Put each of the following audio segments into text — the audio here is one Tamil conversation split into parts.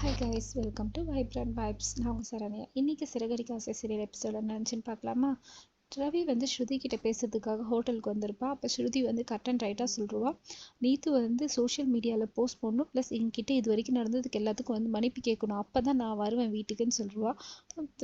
Hi guys, welcome to vibrant vibes. நான் உங்கள் சரண்யா. இன்றைக்கி சிறகடிக்க ஆசை சீரியல் எபிசோட நினச்சின்னு பார்க்கலாமா? ரவி வந்து ஸ்ருதி கிட்ட பேசுறதுக்காக ஹோட்டலுக்கு வந்திருப்பா. அப்போ ஸ்ருதி வந்து கட் அண்ட் ரைட்டாக சொல்லிடுவா, நீத்து வந்து சோஷியல் மீடியாவில் போஸ்ட் பண்ணணும், ப்ளஸ் எங்கிட்ட இது வரைக்கும் நடந்ததுக்கு எல்லாத்துக்கும் வந்து மன்னிப்பு கேட்கணும், அப்போ தான் நான் வருவேன் வீட்டுக்குன்னு சொல்லிடுவா.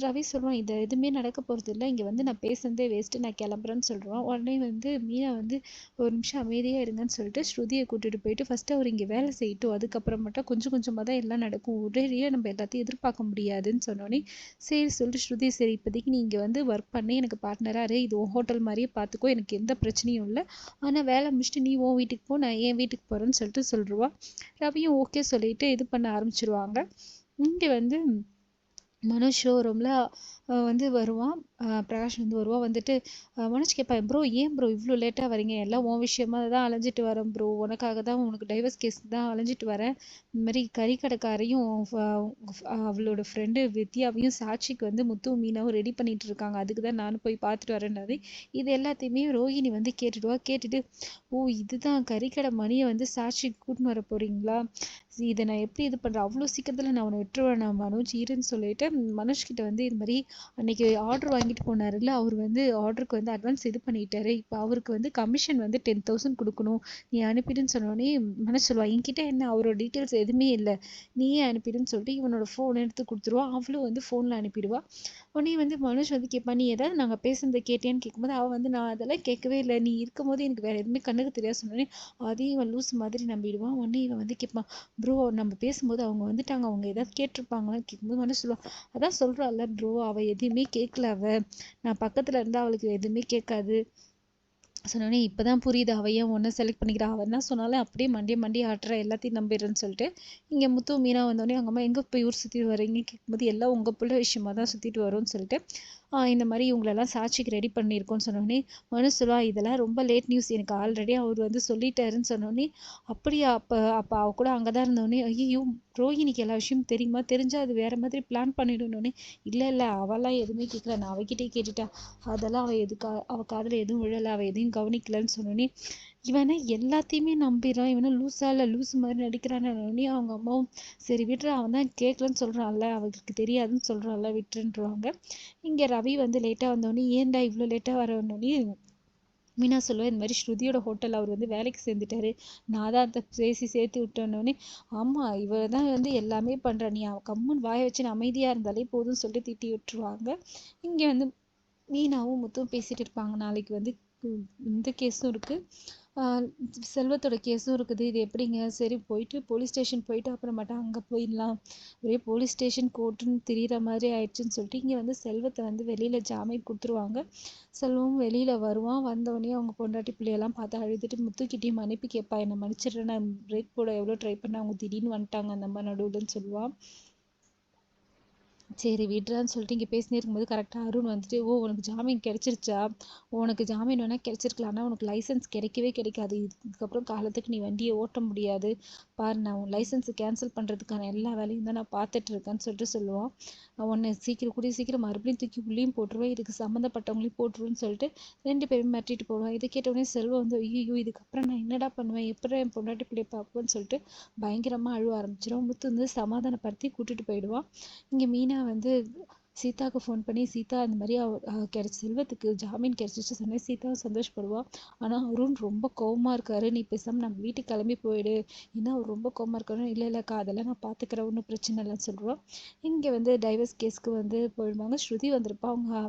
ரவி சொல்லுவான், இது எதுவுமே நடக்க போகிறது இல்லை, இங்கே வந்து நான் பேசுனதே வேஸ்ட்டு, நான் கிளம்புறேன்னு சொல்லிடுவான். உடனே வந்து மீனா வந்து ஒரு நிமிஷம் அமைதியாக இருங்கன்னு சொல்லிட்டு ஸ்ருதியை கூட்டிகிட்டு போயிட்டு, ஃபஸ்ட்டு அவர் இங்கே வேலை செய்யட்டும், அதுக்கப்புறம் மட்டும் கொஞ்சம் கொஞ்சமாக தான் எல்லாம் நடக்கும், உடனடியாக நம்ம எல்லாத்தையும் எதிர்பார்க்க முடியாதுன்னு சொன்னோன்னே சரி சொல்லிட்டு ஸ்ருதி, சரி இப்போதைக்கு நீ இங்கே வந்து ஒர்க் பண்ணி எனக்கு பார்ட்னராக இது உன் ஹோட்டல் மாதிரியே பார்த்துக்கோ, எனக்கு எந்த பிரச்சனையும் இல்லை, ஆனால் வேலை முடிச்சுட்டு நீ உன் வீட்டுக்கு போ, நான் என் வீட்டுக்கு போகிறேன்னு சொல்லிட்டு சொல்லிடுவா. ரவியும் ஓகே சொல்லிட்டு இது பண்ண ஆரம்பிச்சிருவாங்க. இங்கே வந்து மனோஜ் ஷோரூமில் வந்து வருவான். பிரகாஷ் வந்து வருவான். வந்துட்டு மனோஜ் கேட்பான், ப்ரோ ஏன் ப்ரோ இவ்வளோ லேட்டாக வரீங்க, எல்லாம் உன் விஷயமா தான் அலைஞ்சிட்டு வரேன் ப்ரோ, உனக்காக தான், உனக்கு டைவர்ஸ் கேஸ் தான் அலைஞ்சிட்டு வரேன், இந்த மாதிரி கறிக்கடைக்காரையும் அவளோட ஃப்ரெண்டு வித்யாவையும் சாட்சிக்கு வந்து முத்து மீனாவும் ரெடி பண்ணிட்டு இருக்காங்க, அதுக்கு தான் நானும் போய் பார்த்துட்டு வரேன்னாரு. இது எல்லாத்தையுமே ரோஹிணி வந்து கேட்டுடுவா. கேட்டுட்டு, ஓ இதுதான் கறிக்கடை மணியை வந்து சாட்சிக்கு கூட்டின்னு வர போகிறீங்களா, இதை நான் எப்படி இது பண்ணுறேன், அவ்வளோ சீக்கிரத்தில் நான் அவனை விட்டுருவேன் நான் மனோஜ் இருன்னு சொல்லிட்டு மனோஜ் கிட்ட வந்து இது மாதிரி அன்னைக்கு ஆர்டர் வாங்கிட்டு போனார்ல, அவர் வந்து ஆர்டருக்கு வந்து அட்வான்ஸ் இது பண்ணிட்டாரு, இப்போ அவருக்கு வந்து கமிஷன் வந்து 10,000 கொடுக்கணும், நீ அனுப்பிடுன்னு சொன்னோடனே மனோஜ் சொல்லுவா, என்கிட்ட என்ன அவரோட டீட்டெயில்ஸ் எதுவுமே இல்லை, நீயே அனுப்பிடுன்னு சொல்லிட்டு இவனோட ஃபோன் எடுத்து கொடுத்துருவா. அவளும் வந்து ஃபோனில் அனுப்பிடுவா. உடனே வந்து மனோஜ் வந்து கேட்பான், நீ ஏதாவது நாங்கள் பேசுனதை கேட்டேன்னு கேட்கும்போது அவள் வந்து, நான் அதெல்லாம் கேட்கவே இல்லை, நீ இருக்கும் போது எனக்கு வேறு எதுவுமே கண்ணுக்கு தெரியாது சொன்னோடனே அதையும் இவன் லூஸ் மாதிரி நம்பிடுவான். உடனே இவன் வந்து கேட்பான், ப்ரோ நம்ம பேசும்போது அவங்க வந்துட்டாங்க, அவங்க ஏதாவது கேட்டிருப்பாங்களான்னு கேட்கும்போது மனு சொல்லுவான், அதான் சொல்கிறாள்ல ப்ரோ, அவள் எதுவுமே கேட்கல, நான் பக்கத்தில் இருந்தால் அவளுக்கு எதுவுமே கேட்காது சொன்னோடனே இப்போ தான் புரியுது அவள் ஏன் ஒன்றை செலக்ட் பண்ணிக்கிறா, அவள் என்ன சொன்னாலும் அப்படியே மண்டி ஆட்டுற, எல்லாத்தையும் நம்பிடுறேன்னு சொல்லிட்டு இங்கே முத்து மீனா வந்தோடனே அவங்க அம்மா எங்கே போய் ஊர் சுற்றிட்டு வரீங்க கேட்கும்போது, எல்லாம் உங்கள் பிள்ளை விஷயமா தான் சுற்றிட்டு வரோன்னு சொல்லிட்டு இந்த மாதிரி இவங்களெல்லாம் சாட்சிக்கு ரெடி பண்ணியிருக்கோன்னு சொன்னோடனே மனு சொல்லுவா, இதெல்லாம் ரொம்ப லேட் நியூஸ், எனக்கு ஆல்ரெடி அவர் வந்து சொல்லிட்டாருன்னு சொன்னோடனே, அப்படியா, அப்போ அவ கூட அங்கே தான் இருந்தோடனே, ஐயோ ரோஹிணிக்கு எல்லா விஷயமும் தெரியுமா, தெரிஞ்சால் அது வேறு மாதிரி பிளான் பண்ணிடணுன்னே, இல்லை அவெல்லாம் எதுவுமே கேட்கல, நான் அவகிட்டே கேட்டுட்டா, அதெல்லாம் அவள் காதில் எதுவும் விழலை, அவள் எதையும் கவனிக்கலன்னு சொன்னோன்னே இவனை எல்லாத்தையுமே நம்பிடுறான், இவனை லூஸு மாதிரி நடிக்கிறான்னு அவங்க அம்மாவும் சரி விட்டுற, அவன் தான் கேட்கலன்னு சொல்கிறான்ல, அவருக்கு தெரியாதுன்னு சொல்கிறான்ல, விட்டுருன்றாங்க. இங்கே ரவி வந்து லேட்டாக வந்தோடனே, ஏன்டா இவ்வளோ லேட்டாக வரணுன்னே மீனா சொல்லுவேன், இந்த மாதிரி ஸ்ருதியோட ஹோட்டல் அவர் வந்து வேலைக்கு சேர்ந்துட்டாரு, நான் தான் அதை பேசி சேர்த்து விட்டோன்னே, ஆமாம் இவ தான் வந்து எல்லாமே பண்ணுறா, நீ அவன் கம்முன்னு வாய வச்சு நான் அமைதியாக இருந்தாலே போதும்னு சொல்லிட்டு திட்டி விட்டுருவாங்க. இங்கே வந்து மீனாவும் முத்தும் பேசிகிட்டு இருப்பாங்க, நாளைக்கு வந்து இந்த கேஸும் இருக்குது, செல்வத்தோட கேஸும் இருக்குது, இது எப்படிங்க, சரி போயிட்டு போலீஸ் ஸ்டேஷன் போயிட்டு அப்புறமேட்டா அங்கே போயிடலாம், ஒரே போலீஸ் ஸ்டேஷன் கோர்ட்டுன்னு திரியிற மாதிரி ஆயிடுச்சுன்னு சொல்லிட்டு இங்கே வந்து செல்வத்தை வந்து வெளியில் ஜாமீன் கொடுத்துருவாங்க. செல்வம் வெளியில் வருவான். வந்தவொடனே அவங்க பொண்டாட்டி பிள்ளையெல்லாம் பார்த்து அழுதுட்டு முத்துக்கிட்டையும் மன்னிப்பு கேட்பா, என்னை மன்னிச்சிடுறேன், நான் பிரேக் போட எவ்வளோ ட்ரை பண்ணேன், அவங்க திடீர்னு வந்துட்டாங்க அந்த மாதிரி நடுவுலன்னு சொல்லுவான். சரி விட்றான்னு சொல்லிட்டு இங்கே பேசினே இருக்கும்போது கரெக்டாக அருண் வந்துட்டு, ஓ உனக்கு ஜாமீன் கிடைச்சிருச்சா, உனக்கு ஜாமீன் வேணால் கிடைச்சிருக்கலாம், ஆனால் உனக்கு லைசன்ஸ் கிடைக்கவே கிடைக்காது, இதுக்கப்புறம் காலத்துக்கு நீ வண்டியை ஓட்ட முடியாது, பாரு நான் உன் லைசன்ஸை கேன்சல் பண்ணுறதுக்கான எல்லா வேலையும் தான் நான் பார்த்துட்ருக்கேன்னு சொல்லிட்டு சொல்லுவான். உன்னை கூடிய சீக்கிரம் மறுபடியும் தூக்கி உள்ளேயும் போட்டுருவேன், இதுக்கு சம்மந்தப்பட்டவங்களையும் போட்டுருவேன்னு சொல்லிட்டு 2 பேரும் மிரட்டிட்டு போடுவான். இதை கேட்டவுடனே செல்வம் வந்து, ஐயோ இதுக்கப்புறம் நான் என்னடா பண்ணுவேன், எப்படி என் பொண்டாட்டி பிள்ளைய பார்ப்பேன்னு சொல்லிட்டு பயங்கரமாக அழுவ ஆரம்பிச்சிடும். முத்து வந்து சமாதானப்படுத்தி கூட்டிகிட்டு போயிடுவான். இங்கே மீனா வந்து சீதாவுக்கு ஃபோன் பண்ணி, சீதா இந்த மாதிரி செல்வத்துக்கு ஜாமீன் கிடைச்சிச்சு சொன்னேன், சீதாவும் சந்தோஷப்படுவா. ஆனால் அருண் ரொம்ப கோவமாக இருக்காரு, நீ பேசாமல் நம்ம வீட்டுக்கு கிளம்பி போயிடு, ஏன்னா அவர் ரொம்ப கோவமாக இருக்காரு. இல்லைக்கா அதெல்லாம் நான் பார்த்துக்கிறேன், ஒன்றும் பிரச்சனை இல்லைன்னு சொல்லுவோம். இங்கே வந்து டைவர்ஸ் கேஸ்க்கு வந்து போயிடுவாங்க. ஸ்ருதி வந்திருப்பா. அவங்க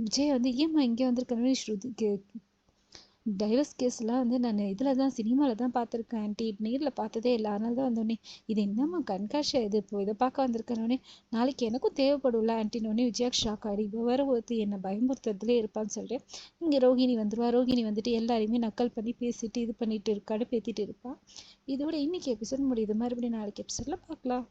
விஜய் வந்து, ஏம்மா இங்கே வந்திருக்கேன்னு ஸ்ருதிக்கு, டைவர்ஸ் கேஸ்லாம் வந்து நான் இதில் தான் சினிமாவில் தான் பார்த்துருக்கேன் ஆண்டி, நேரில் பார்த்ததே இல்லை, அதனால தான் வந்தோடனே, இது என்னம்மா கண்காட்சியா இது, இப்போ இதை பார்க்க வந்திருக்கேனோடனே, நாளைக்கு எனக்கும் தேவைப்படும்ல ஆண்டினோடனே விஜயாக் ஷாக் ஆகிடு, இப்போ வேறு ஒருத்தர் என்னை பயமுறுத்துறதுலே இருப்பான்னு சொல்லிட்டு இங்கே ரோஹிணி வந்துடுவா. ரோஹிணி வந்துட்டு எல்லாரையுமே நக்கல் பண்ணி பேசிட்டு இது பண்ணிட்டு கடுப்பேற்றிட்டு இருப்பாள். இதோட இன்னைக்கு எபிசோட் முடியுது, மறுபடியும் நாளைக்கு எபிசோடில் பார்க்கலாம்.